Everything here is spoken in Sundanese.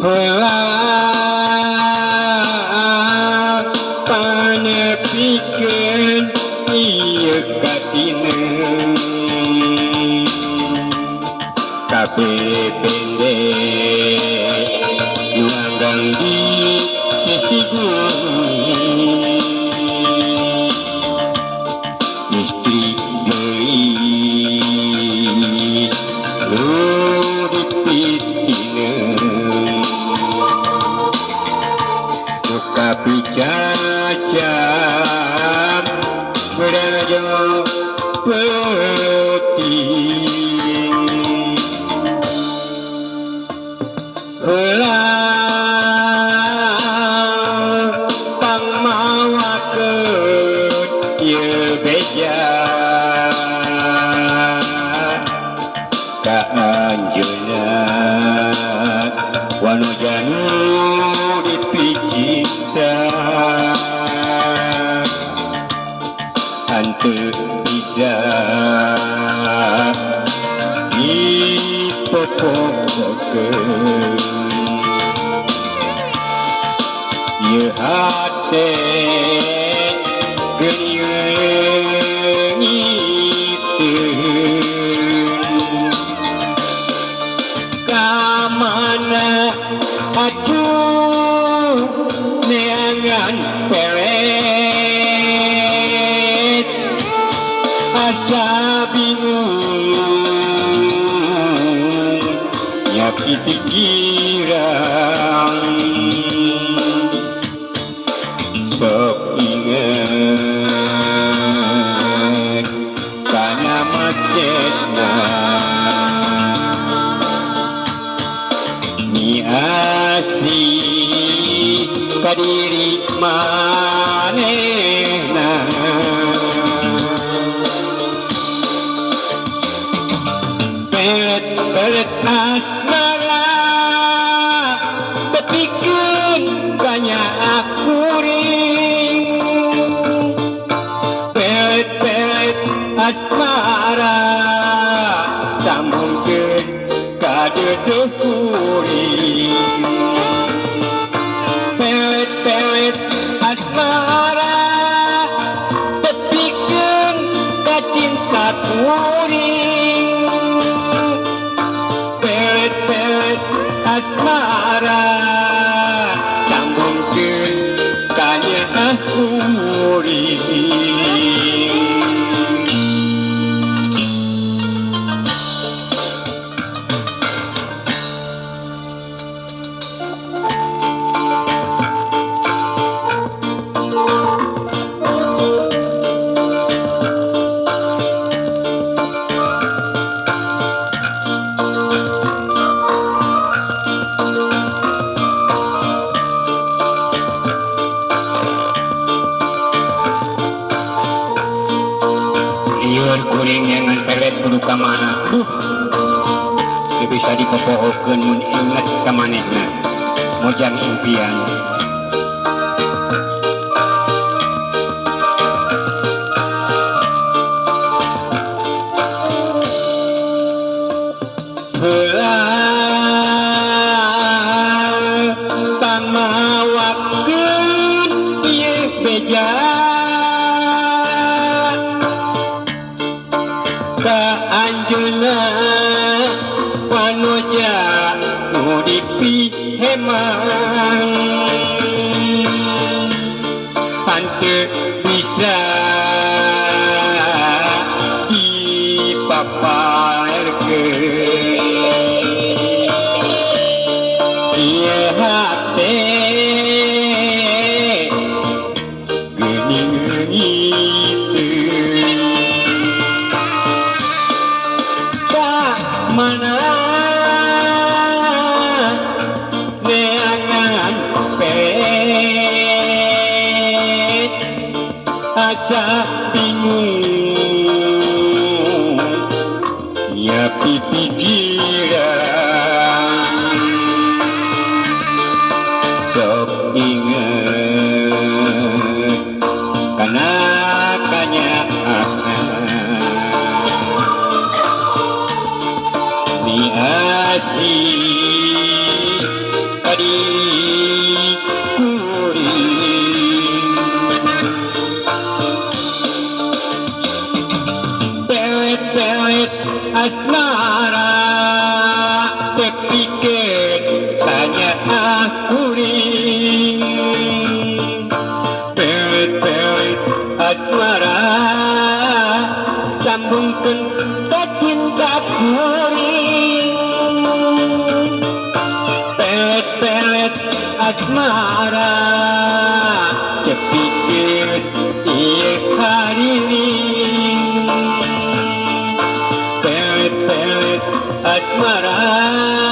heula panepikeun ieu katina kabeh pendek nuanggang di sisi gunung istri gelis ludit pitina buka picacam berajo peti heula pangmawakeun ieu beja ka anjeunna wanu janu dipicita hanteu bisa dipopokeun ieu hate geuning ngiteun ka mana atuh neangan pelet asa bingung nyapi pikiran sok inget kana macetna ni asli kadiri manehna pelet asmara betikeun banyak kuring pelet asmara sambungkeun ka dedeuh kuring pelet asmara tepikeun ka cinta kuring pelet asmara sambungkeun ka nyeunah kuring lieur kuring nyangan pelet kudu ka mana teu bisa dipopohokeun mun inget ka manehna mojang impian heula pangmawakeun ieu beja ka anjeunna wanoja nu dipihemang hanteu bisa dipaparkeun ieu hate geuning ngiteun mana neangan pelet asa bingung nyapi pikiran sok inget kana kanyaan ni asih asmara kepikir ieu karining pelet-pelet asmara